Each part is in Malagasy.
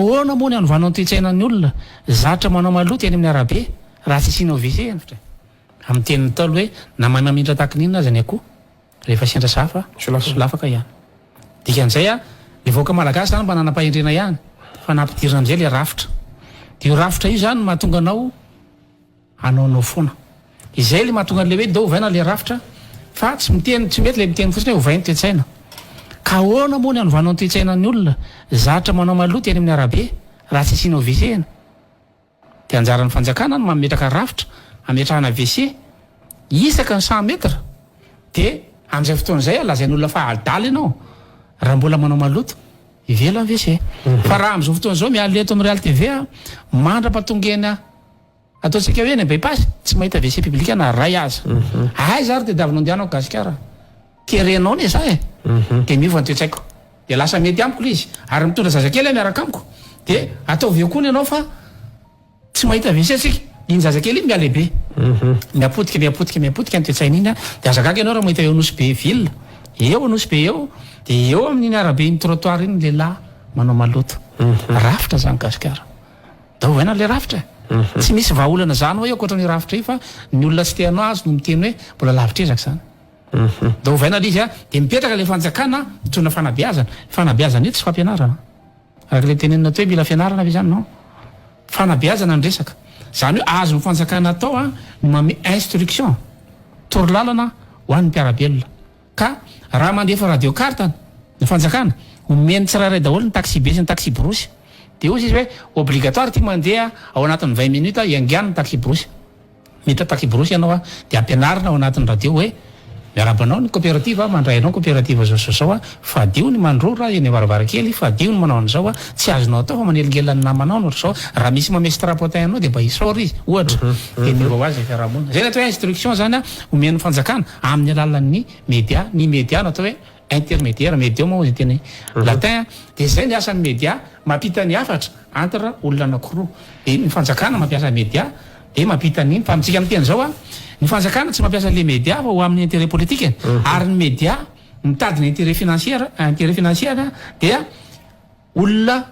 Ahoana moa ny anovanao toe-tsainan'ny olona zatra manao maloto eny amin'ny arabe raha tsy isianao WC eny fitra amin'ny tenin'ny talo hoe namamamindra takin'inona aza ny akoho rehefa sendra safa solafaka ihany dikan'izay a le voaka malagasy zany mba nanam-pahendrena ihany fa nampidirina amin'izay le rafitra de io rafitra io zany mahatonga anao anaonao foana izay le mahatonga an'le hoe dao ovaina le rafitra fa tsy miteny tsy mety le miteny fotsiny hoe ovainy toe-tsaina ka ahoana moa ny anovanao toe-tsainan'ny olona zatra manao maloto eny amin'ny arabe raha tsy isianao WC eny de anjaran'ny fanjakana no mametraka rafitra ametrahana WC isaka ny 100 metra de amin'izay fotoan'izay lazain'ny olona fa adala ianao raha mbola manao maloto ivelo amin'ny WC fa raha amin'izao fotoan'izao mialy eto amin'ny Real TV mandra-patongena ataontsika hoe eny bypass tsy mahita WC public na ray aza ay zary de davinao andehanao gasikara kerenao ne za de miova ny toe-tsaiko de lasa mety amiko le izy ary mitondra zazakely miaraka amiko de ataovy eo koa ny ianao fa tsy mahita WC sika iny zazakely iny mialehibe miapotika ny toe-tsaina iny de azakaka ianao raha mahita eo anosy be ville eo anosy be eo de eo amin'iny arabe iny trottoir iny lehilahy manao maloto rafitra zany gasikara da ovaina le rafitra tsy misy vahaolana zany hoe akoatra ny rafitra io fa ny olona tsy teanao azy no miteny hoe mbola lavitra ezaka zany da ovaina le izy a de mipetraka le fanjakana mitondra fanabeazana io tsy fampianarana araka le tenenina to hoe mila fianarana ve zany no fanabeazana ny resaka zany hoe azo ny fanjakana atao a no mame instruction torolalana ho an'ny mpiarabelona ka raha mandefa radio carte ny fanjakana omeny tsirairay daholo ny taxi be sy ny taxi brosy de ozy izy hoe obligatoire ty mandeha ao anatin'ny 20 minutes iangiany ny taxi brosy mita taxi brosy ianao a de ampianarina ao anatin'ny radio hoe miarabanao ny coopérative mandraynao coopérative zao fadio ny mandrora eny varavarakely fadio ny manao an'izao a tsy azonao atao fa manelingelany namanao no zao raha misy mamesy trapotin anao de mba isôry izy ohatra de miova ho azy fiarahamonina zay natao hoe instruction zany a omen'ny fanjakana amin'ny alalan'ny média ny média natao hoe intermédiaire média moa izy teny latin de zay ny asan'ny média mampita ny afatra entre olona anankiroa de ny fanjakana mampiasa média de mampita ny fa amitsika miteny zao a ny fanjakana tsy mampiasa le média fa ho amin'ny intérêt politique ary ny média mitadiny intérêt financière dia olona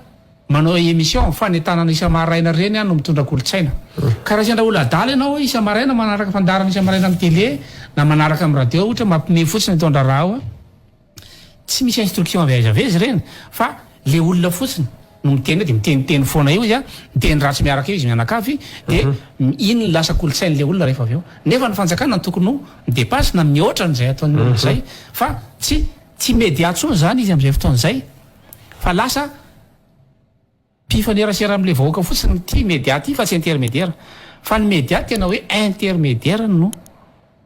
manao émission fanetanana isa-maraina reny no mitondra kolotsaina ka raha sendra olona adala ianao isa-maraina manaraka fandarana isa-maraina amin'ny télé na manaraka amin'ny radio ohatra mampime fotsiny mitondra raha ao tsy misy instruction avezy reny fa le olona fotsiny no miteny de miteniteny foana io izy a miteny ratsy miaraka io izy mianakavy de iny ny lasa kolotsainy le olona rehefa avy eo nefa ny fanjakana ny tokony ho midepasse na mihoatra n'izay ataon'ny olona zay fa tsy média tsony zany izy am'izay fotoan'izay fa lasa mpifanerasera am'le vahoaka fotsiny ty média ty fa tsy intermédiaire fa ny média tena hoe intermédiaire no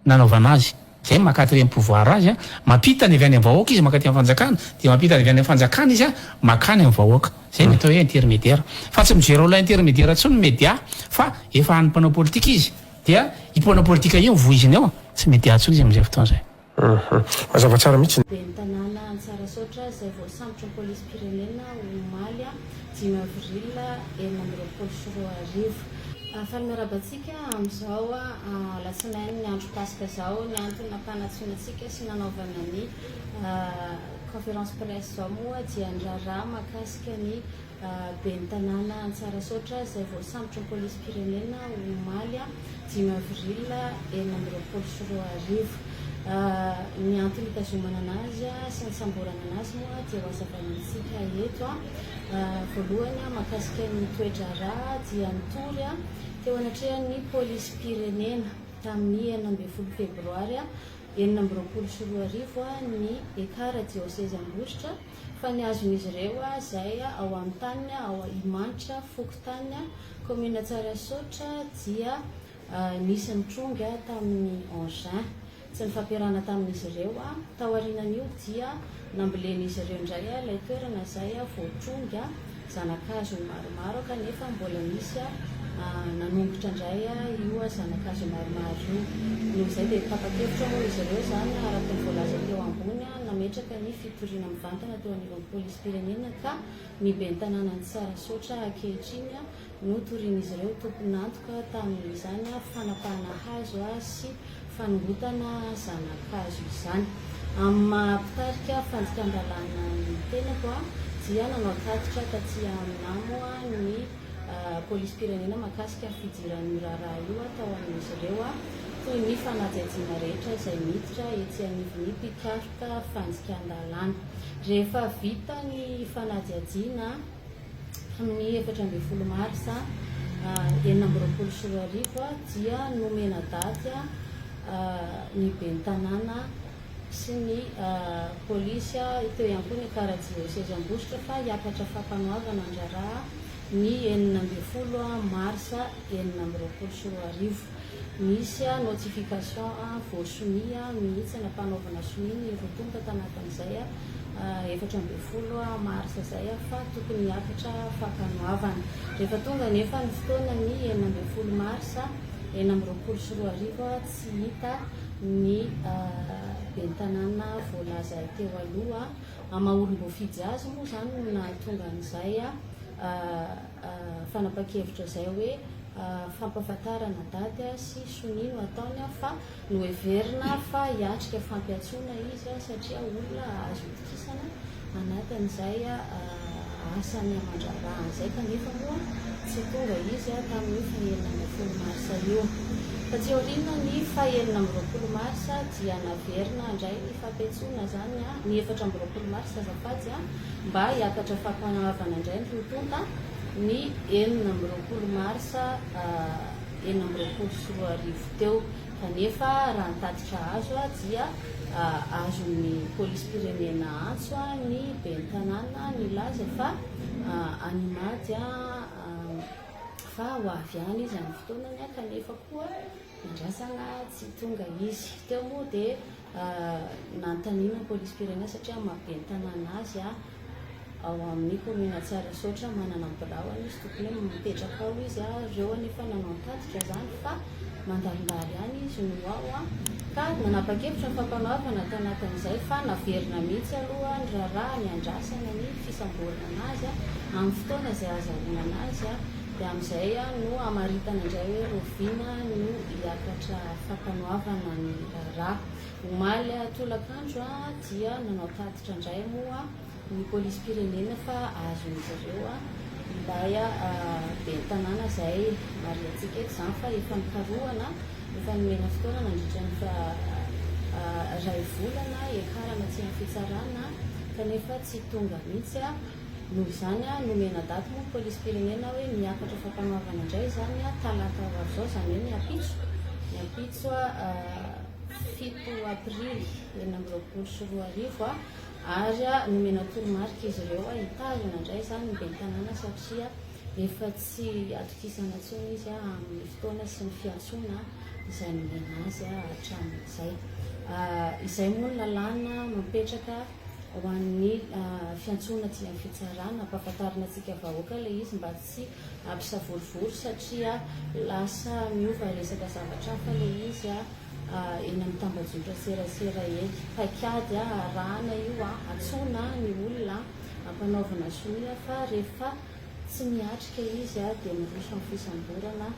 nanaovana azy zay makatrem pouvoir azy a mampita ny avy any amin'ny vahoaka izy makaty amin'ny fanjakana de mampita ny avy any amin'ny fanjakana izy a makany amin'ny vahoaka zay ny atao hoe intermédiaire fa tsy mijery olona intermédiaire tsony média fa efa any mpanao politika izy dia impanao politika io voiziny ao tsy média tsony izy am'izay fotoana zay mazava tsara mihitsy be ny tanàna Antsahasaotra zay voasambotra ny polisy pirenena Omaly 10 avril 2024 Afal miarabantsika amin'izao alatsinainy ny andro pasika zao ny antony nampanatsinatsika sy nanaovana ny conférence presse zao moa dia ndraraha mahakasika ny be ny tanàna Antsahasaotra zay voasambotra ny polisy pirenena Omaly 10 avril 2024 ny antony itazomana anazy sy ny samborana anazy moa dia hoazavanintsika eto voalohany mahakasika ny toetra raha dia nitory teo anatrehan'ny polisy pirenena tamin'ny 9 febroary 2024 ny ekara diocèse Ambositra fa ny azon'izy ireo zay ao amin'ny tany ao Imanitra Fokotany commune Antsahasaotra dia nisy nitronga tamin'ny engin tsy ny fampiarana tamin'izy ireo taorinan'io dia nambolen'izy ireo indray ilay toerana zay voatronga zanakazo maromaro kanefa mbola misy nanombotra indray io zanakazo maromaro noho izay dia tapa-kevitra moa izy ireo zany araka ny voalaza teo ambony nametraka ny fitoriana mivantana teo anivon'ny polisy pirenena ka ny be ny tanàna Antsahasaotra ankehitriny no torian'izy ireo tompon'antoka tamin'izany fanapahana hazo sy fanongotana zanakazo izany amin'ny mapitarika fanjikan-dalàna ny tenako dia nanao tatitra taty aminamoa ny polisy-pirenena mahakasika fidiran'ny raharaha io atao amin'izy ireo toy ny fanajajina rehetra izay miditra etsy anivony mpikaroka fanjikan-dalàna. Rehefa vita ny fanajajina amin'ny 14 marsa 2024 dia nomena daty ny ben'ny tanàna sy ny polisy teo ihany koa ny karajioseza ambositra fa hiakatra fampanoavana andraraha ny 19 marsa 2024. Misy notification voasonia mihitsy napanaovana sonia ny rotonta tanatin'izay 14 marsa zay fa tokony hiakatra fampanoavana. Rehefa tonga nefa ny fotoana ny 19 marsa 2024 tsy hita ny ben'ny tanàna voalaza teo aloha mahaolom-boafidy azy moa zany no nahatonga an'izay fanapa-kevitra zay hoe fampahafantarana daty sy sonia no ataony fa noheverina fa hiatrika fampiatsoana izy satria olona azo itokisana anatin'izay asany amandraraha zay kanefa moa tsy tonga izy tamin'ny fahelina 10 marsa io. Fa tsy aoriana ny fahelina 20 marsa dia naverina indray ny fampiatsoana zany ny 14 marsa azafady mba hiakatra fampanoavana indray ny rotonta ny 20 marsa 2024 teo. Kanefa raha nitatitra azo dia azon'ny polisy-pirenena antso ny ben'ny tanàna nilaza fa animady fa ho avy any izy amin'ny fotoanany kanefa koa nandrasana tsy tonga izy teo moa dia nantanina polisy-pirenena satria mahaben'ny tanàna azy ao amin'ny komina Tsarasoatra manana birao izy tokony mipetraka ao izy reo anefa nanao tatitra zany fa mandalindaly any izy no ao ka nanapa-kevitra ny fampanoavana tanatin'izay fa naverina mihitsy aloha ny raharaha ny andrasana ny fisamborana azy amin'ny fotoana izay azahoana azy dia amin'izay no amaritana indray hoe roviana no hiakatra fampanoavana ny raharaha. Omaly tolakandro dia nanao tatitra indray moa ny polisy-pirenena fa azon'izy ireo ilay ben'ny tanàna izay mariantsika eto zany fa efa nikarohana efa nomena fotoana nandritra ny ray volana ekarana tsy amin'ny fitsarana kanefa tsy tonga mihitsy noho izany nomena daty moa polisy-pirenena hoe miakatra fampanoavana indray zany talata ho avy zao zany hoe ny apitso 7 aprily 2024 ary nomena toromarika izy ireo hitazona indray zany ny ben'ny tanàna satria efa tsy atokisana intsony izy amin'ny fotoana sy ny fiantsoana izay nomena azy hatramin'izay. Izay moa ny lalàna mapetraka ho an'ny fiantsoana tsy amin'ny fitsarana ampahafantarina antsika vahoaka ilay izy mba tsy ampisavorivory satria lasa miova resaka zavatra hafa ilay izy eny amin'ny tambajotra serasera eny paikady arahana io atsoina ny olona ampanaovana sonia fa rehefa tsy miatrika izy dia miroso amin'ny fisamborana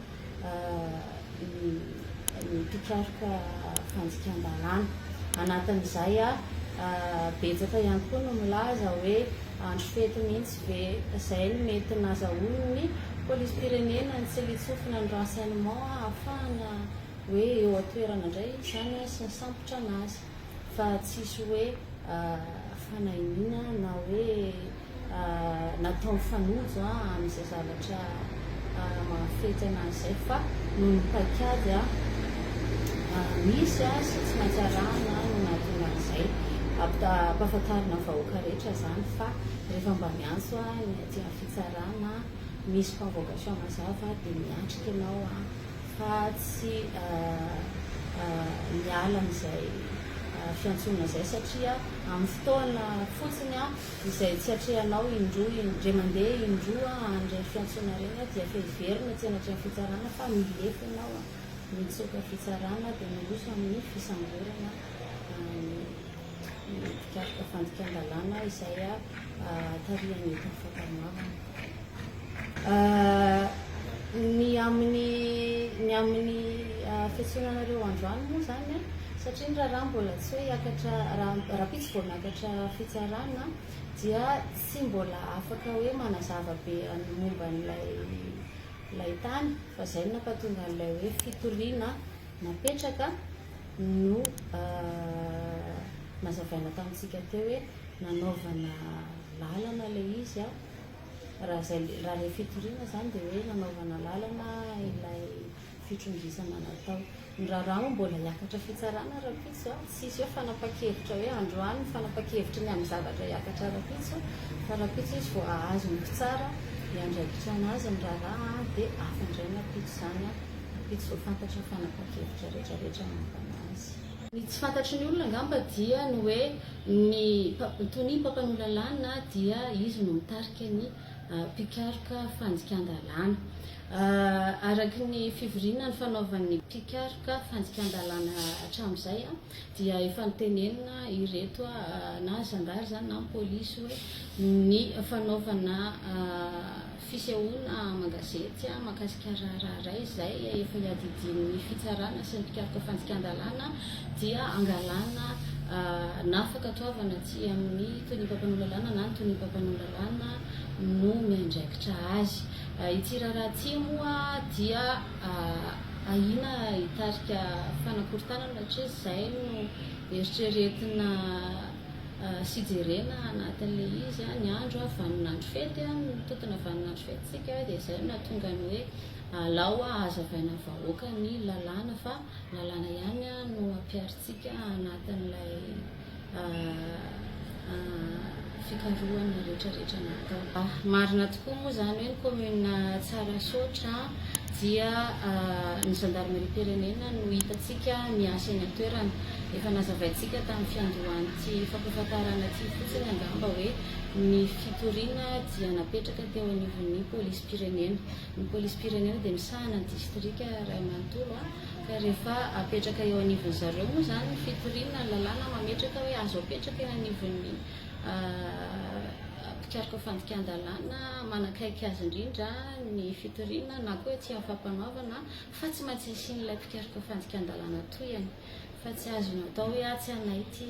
ny mpikaroka fanjikan-dalàna. Anatin'izay betsaka ihany koa no milaza hoe andro fety mihitsy ve izay no mety nazahoany ny polisy-pirenena ny selitsofina ny renseignement ahafahana hoe eo atoerana indray zany sy ny sampotra anazy fa tsisy hoe fanahiniana na hoe natao mifanojo amin'izay zavatra mahafety anazy zay fa no ny paikady misy sy tsy maintsy arahana no nahatonga an'izay ampahafantarina vahoaka rehetra zany fa rehefa mba miantso ny aty amin'ny fitsarana misy convocation mazava dia miatrika ianao fa tsy miala amin'izay fiantsoana izay satria amin'ny fotoana fotsiny izay tsy atrehanao indray mandeha indroa andray fiantsoana reny dia fehiverina tsy anatry amin'ny fitsarana fa milefy ianao mitsoka fitsarana dia miroso amin'ny fisamborana mpikaroka fanjikan-dalàna izay tarihan'ny entiny fampanoavana. Ny amin'ny fiantsoananareo androany moa zany satria ny raharaha mbola tsy hoe hiakatra raha pitsy vao miakatra fitsarana dia tsy mbola afaka hoe manazava be ny momba n'ilay tany fa izay no nampatonga an'ilay hoe fitoriana napetraka no nazavaina tamintsika teo hoe nanaovana lalana ilay izy a raha ilay fitoriana zany dia hoe nanaovana lalana ilay fitrongisana natao ny raharaha mbola hiakatra fitsarana rapitso a tsisy hoe fanapa-kevitra hoe androany fanapa-kevitra ny amin'ny zavatra hiakatra rapitso fa rapitso izy vao ahazo ny tsara hiandraikitra anazy ny raharaha dia afandray ny rapitso zany a rapitso vao fantatra fanapa-kevitra rehetrarehetra mampana azy. Ny tsy fantatry ny olona angamba dia ny hoe toy ny mpampanolo-lalàna dia izy no mitarika ny mpikaroka fanjikan-dalàna. Araky ny fivoriana ny fanaovan'ny mpikaroka fanjikan-dalàna hatramin'izay a dia efa nitenenina ireto na zandary zany na polisy hoe ny fanaovana fisehoana magazety mahakasika raharay izay efa hiadidin'ny fitsarana sy ny mpikaroka fanjikan-dalàna dia angalana na afaka toavana tsy amin'ny toy ny mpampanolo-lalàna na ny toy ny mpampanolo-lalàna no miandraikitra azy. Ity raharaha ity moa dia ahina hitarika fanakorontanana satria izay no eritreretina sy jerena anatin'ilay izy ny andro vaninandro fety totona vaninandro fetytsika dia izay no nahatonga ny hoe alao hazavaina vahoaka ny lalàna fa lalàna ihany no ampiaritsika anatin'ilay fikarohana rehetrarehetra natao. Marina tokoa moa zany hoe ny commune Tsarasoatra dia ny gendarmerie-pirenena no hitatsika miasa eny an-toerana. Efa nazavaintsika tamin'ny fiandohan'ity fampahafantarana ity fotsiny angamba hoe ny fitoriana dia napetraka teo anivon'ny polisy-pirenena. Ny polisy-pirenena dia misahana ny distrika Ray Manontolo ka rehefa apetraka eo anivon'ny zareo moa zany ny fitoriana ny lalàna mametraka hoe azo apetraka eo anivon'ny mpikaroka fanjikan-dalàna manakaiky azy indrindra ny fitoriana na koa hoe tsy amin'ny fampanaovana fa tsy maintsy isian'ilay mpikaroka fanjikan-dalàna toyany fa tsy azony atao hoe tsy anay ity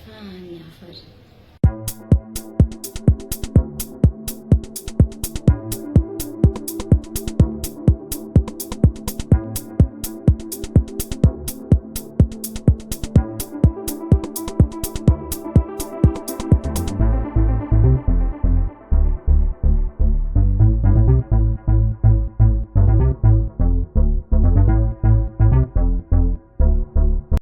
fa ny hafa ry.